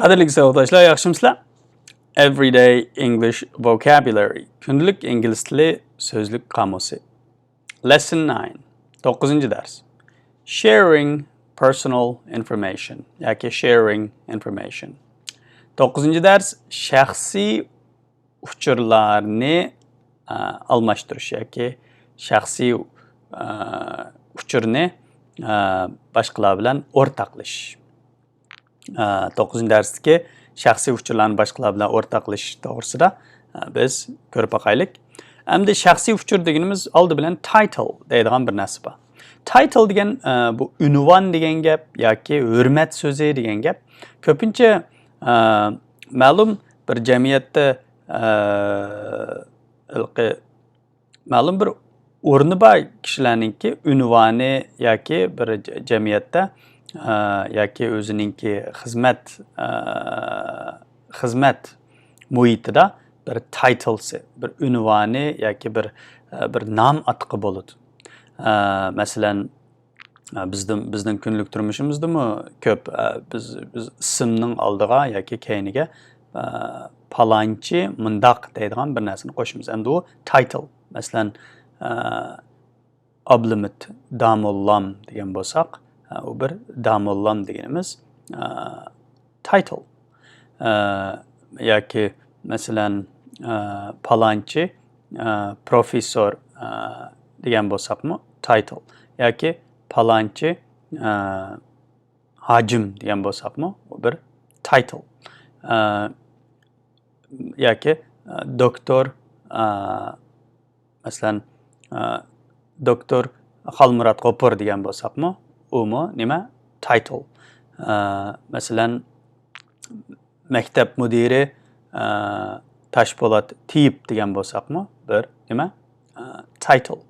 Qadrli savdoshlar, yaxshimisizlar? Everyday English vocabulary. Kundalik ingliz tili so'zlik qomusi. Lesson 9. 9-dars. Sharing personal information yoki sharing information. 9-dars shaxsiy uchurlarni almashtirish yoki shaxsiy uchurni boshqalar bilan o'rtoqlashish. 9-darsdagi shaxsiy uchurlarni boshqalar bilan o'rtoqlashish to'g'risida biz ko'rib boqaylik. Endi shaxsiy uchur deganimiz oldi bilan title deydigan bir narsa bor. Title degan bu unvon degan gap yoki hurmat so'zi degan gap. Ko'pincha ma'lum bir jamiyatda ma'lum bir o'rni bor kishilarningki unvoni yoki bir jamiyatda yoki o'ziningki xizmat muhitida bir titlesi, bir unvoni yoki bir nom atqi bo'ladi. Masalan, bizning kunlik turmushimizdami ko'p biz ismning oldiga yoki keyiniga palonchi mundoq deydigan bir narsani qo'shamiz. Endi u title. Masalan, Ablimit Damollam degan bo'lsak, u bir Damollam deganimiz title. Yoki masalan palonchi professor degan bo'lsakmi title. Yoki palonchi hojim degan bo'lsakmi u bir title. Yoki doktor masalan doktor Xolmurod G'ofur degan bo'lsakmi umi nima title. Masalan maktab mudiri Toshpo'lat Tiyib degan bo'lsakmi bir nima title.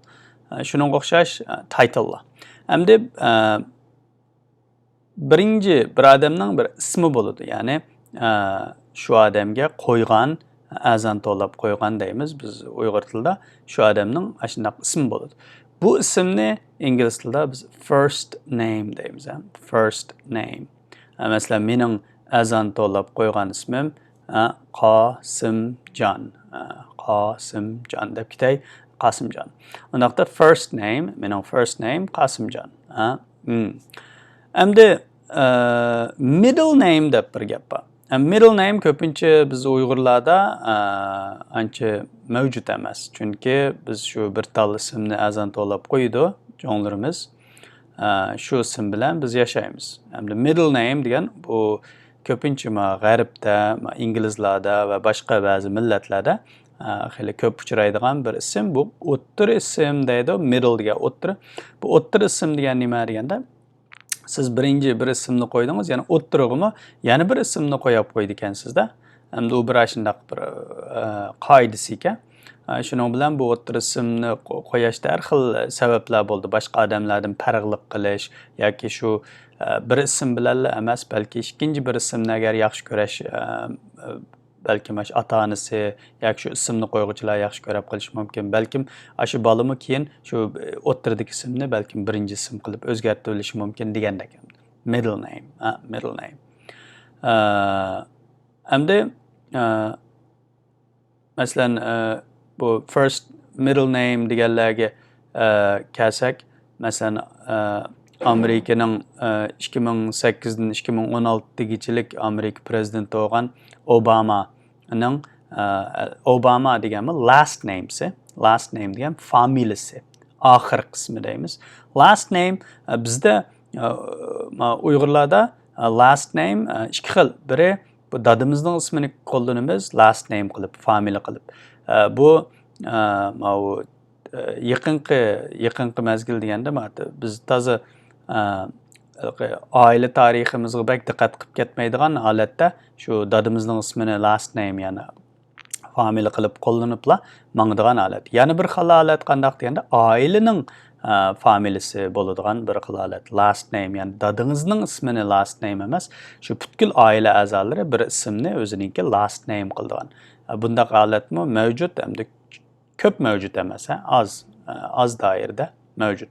Shuningga o'xshash titlelar. Endi birinchi bir odamning bir ismi bo'ladi. Ya'ni shu odamga qo'ygan azan to'lab qo'ygan deymiz biz Uyg'ur tilida. Shu odamning shunday ismi bo'ladi. Bu ismni ingliz tilida biz first name deymiz. First name. Masalan, mening azan to'lab qo'ygan ismim Qosimjon. Qosimjon deb ketay. Qosimjon. Undaqda first name, mening first name Qosimjon. Endi middle name deb bir gap bor. Middle name ko'pincha biz Uyg'urlarda ancha mavjud emas. Chunki biz shu bir tal ismni azan to'lab qo'ydi jonlarimiz. Shu ism bilan biz yashaymiz. Endi middle name degan bu ko'pincha g'arbda, inglizlarda va boshqa ba'zi millatlarda xili ko'p uchraydigan bir ism. Bu o'ttir ism deydi, middle degan o'ttir. Bu o'ttir ism degan nima deganda siz birinchi bir ismni qo'ydingiz, yana o'ttirig'imi yana bir ismni qo'yib qo'ydi ekansizda. Endi u bir shunday bir qoidasi ekan. Shuning bilan bu o'ttir ismni qo'yishda har xil sabablar bo'ldi. Boshqa odamlardan farqliq qilish yoki shu bir ism bilan emas, balki ikkinchi bir ismni agar yaxshi ko'rish balki mash ota-onasi yoki shu ismni qo'yuvchilar yaxshi ko'rib qilish mumkin. Balkim shu bolami keyin shu o'ttirdagi ismni balkim birinchi ism qilib o'zgartirib olishi mumkin degandek. Middle name, middle name. Endi masalan bu first middle name deganlarga kelsak, masalan Amerikaning 2008dan 2016gachilik Amerika prezidenti bo'lgan Obamaning Obama deganmi last name'si, last name degan familiyasi, oxir qismi deymiz. Last name bizda Uyg'urlarda last name ikki xil. Biri bu dadimizning ismini qo'llanamiz last name qilib, familiya qilib. Bu yaqinqi mazgil deganda biz toza oila tariximizga bak diqqat qilib ketmaydigan holatda shu dadimizning ismini last name yana familiya qilib qo'llanibla mangdigan holat. Yana bir xil holat qandaq deganda oilaning familiyasi bo'ladigan bir xil holat. Last name yani dadingizning ismini last name emas, shu butkul oila a'zolari bir ismni o'ziningki last name qildigan. Bundaq holatmi mavjud, hamda ko'p mavjud emas, az doirada mavjud.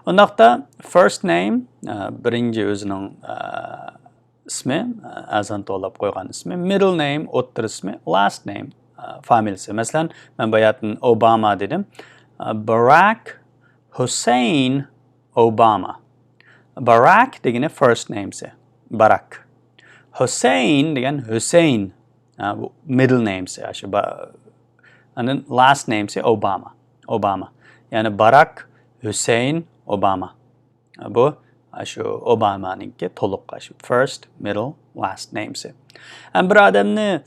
Undaqda first name birinchi o'zining ismi, azan to'lab qo'ygan ismi, middle name, o'ttir ismi, last name, familiyasi. Masalan, men bayatın Obama dedim. Barack Hussein Obama. Barack degani first name'si. Barack. Hussein degan Hussein. Bu middle name'si. And then last name'si Obama. Obama. Yani Barack Hussein Obama. Bu şu Obama'nınki to'liq first, middle, last name'si. Bir odamni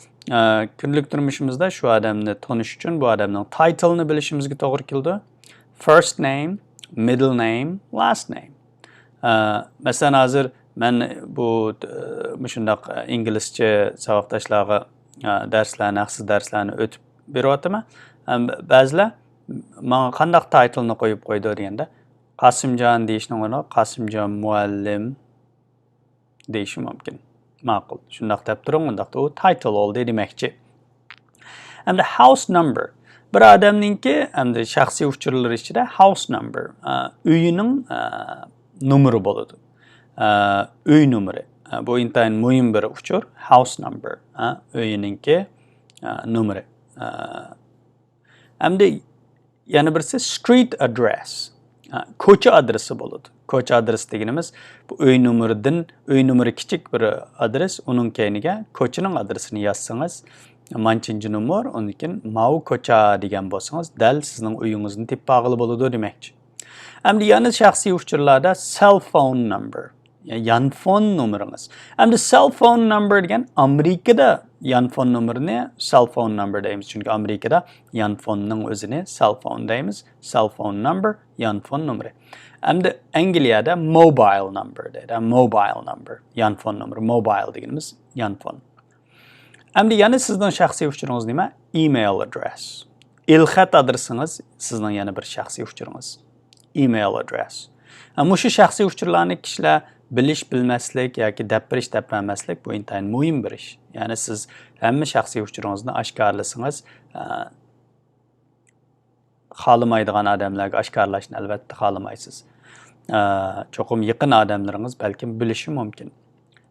kunlik turmushimizda shu odamni tonish uchun bu odamning title'ni bilishimizga to'g'ri keldi. First name, middle name, last name. Masalan hozir men bu shundoq inglizcha saboqdoshlarga haqsiz darslarni o'tib beryapman. Ba'zilar menga qanday title'ni qo'yib qo'ydi deganda Qasimjon deyishning o'rniga Qasimjon muallim deyishim mumkin. Ma'qul. Shundoq deb turing, undaqda u title oldi demakchi. Hamda house number. Bir odamningki hamda shaxsiy uchurlar ichida house number, uyining numeri bo'ladi. Uy numeri. Bu intayin muhim bir uchur, house number, uyiningki numeri. Hamda yana birisi street address. Ko'cha adresi bo'ladi. Ko'cha adresi deganimiz bu uy numeri kichik bir adres, uning keyniga ko'chaning adresini yozsangiz, manchinchi nomer, undan mau ko'cha degan bo'lsangiz, dal sizning uyingizni tepag'ili bo'ladi demakchi. Hamda yana shaxsiy uchurlarda cell phone number, yanfon nomeringiz. Hamda cell phone number degan Amerikada yanfon nomerini cell phone number deymiz. Chunki Amerikada yanfonning o'zini cell phone deymiz. Cell phone number, yanfon nomeri. Hamda Angliyada mobile number deydi. Mobile number, yanfon nomeri. Mobile deganimiz yanfon. Hamda yana sizning shaxsiy uchuringiz nima? Email address. Ilxat adresingiz sizning yana bir shaxsiy uchuringiz. Email address. Shu shaxsiy uchurlarni kishilar bilish bilmaslik yoki dapirish dapirmaslik bu intayin muhim bir ish. Ya'ni siz hamma shaxsiy uchuringizni oshkorlasangiz, xohlamaydigan odamlarga oshkorlashni albatta xohlamaysiz. Cho'qim yaqin odamlaringiz balkim bilishi mumkin.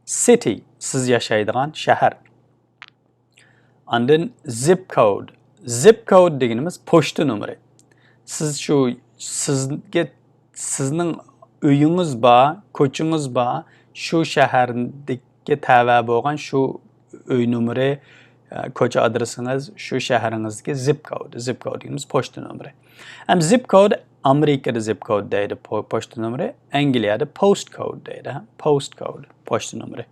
City, siz yashaydigan shahar. Ondan zip code. Zip code deganimiz pochta nomeri. Siz sizning uyingiz bor, ko'chingiz bor, shu shahardagi tava bo'lgan shu uy nomeri, ko'cha adresingiz, shu shaharingizdagi zip code. Zip code deganimiz pochta nomeri. Zip code Amerikada zip code deydi, pochta nomeri. Angliyada postcode deydi, postcode, pochta nomeri.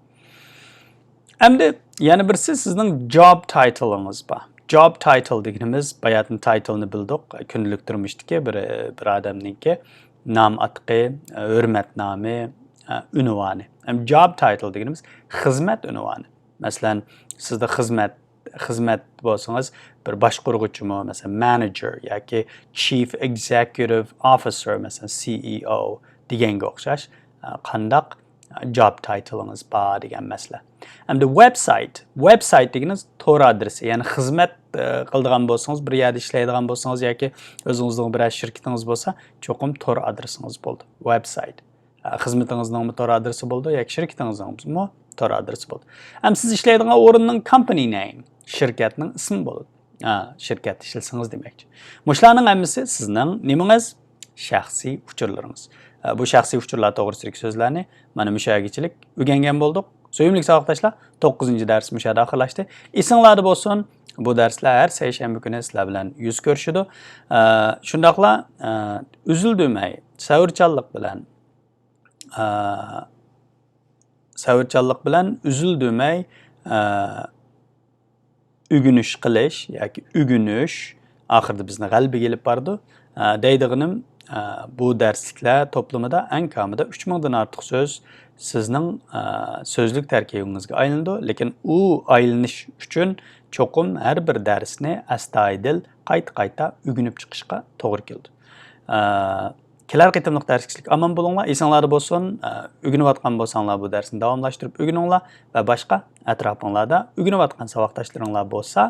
Hamda yana birisi sizning job title'ingiz bor. Job title deganimiz bayatın title'ni bildik. Kunlik turmushdagi bir odamningki nam atqi, hurmat nomi, unvoni. Job title deganimiz xizmat unvoni. Masalan, sizda xizmat bo'lsangiz, bir boshqaruvchimi, masalan, manager yoki chief executive officer, masalan, CEO deganga o'xshash qandaq job title'ingiz bor degan masala. Hamda website deganimiz tor adresi, ya'ni xizmat qiladigan bo'lsangiz, bir yerda ishlaydigan bo'lsangiz yoki o'zingizning bir shirkatingiz bo'lsa, cho'qim tor adresingiz bo'ldi. Website. Xizmatingizning tor adresi bo'ldi yoki shirkatingizning tor adresi bo'ldi. Siz ishlaydigan o'rinning company name, shirkatning ismi bo'ladi. Shirkat ishlasangiz demakchi. Mushlarning hammasi sizning nimangiz? Shaxsiy uchurlaringiz. Bu shaxsiy uchurlar to'g'risidagi so'zlarni mana mushagichilik o'rgangan bo'ldik. So'yimlik saboqdoshlar, 9-dars mushada oxirlashdi. Esinglarda bo'lsin, bu darslar har seshanba kuni sizlar bilan yuz ko'rishadi. Shundoqla uzilmay, savrchanlik bilan uzilmay o'rganish qilish yoki o'rganish oxirida bizni g'alaba kelib bordi. Deydig'inim bu darsliklar to'plamida eng kamida 3000 dan ortiq so'z sizning so'zlik tarkibingizga aylandi, lekin u aylanish uchun cho'qim har bir darsni astoydil qayta o'rganib chiqishga to'g'ri keldi. Kelar qitimliq darslik aman bo'linglar, esinglarda bo'lsin, o'rganayotgan bo'lsanglar bu darsni davomlashtirib o'rganinglar va boshqa atrofingizda o'rganayotgan saboqdoshlaringlar bo'lsa,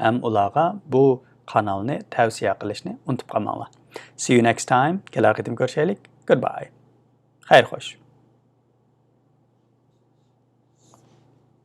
ham ularga bu kanalni tavsiya qilishni unutib qolmanglar. See you next time. Kelar qitim ko'rishaylik. Goodbye. Xayr xo'sh.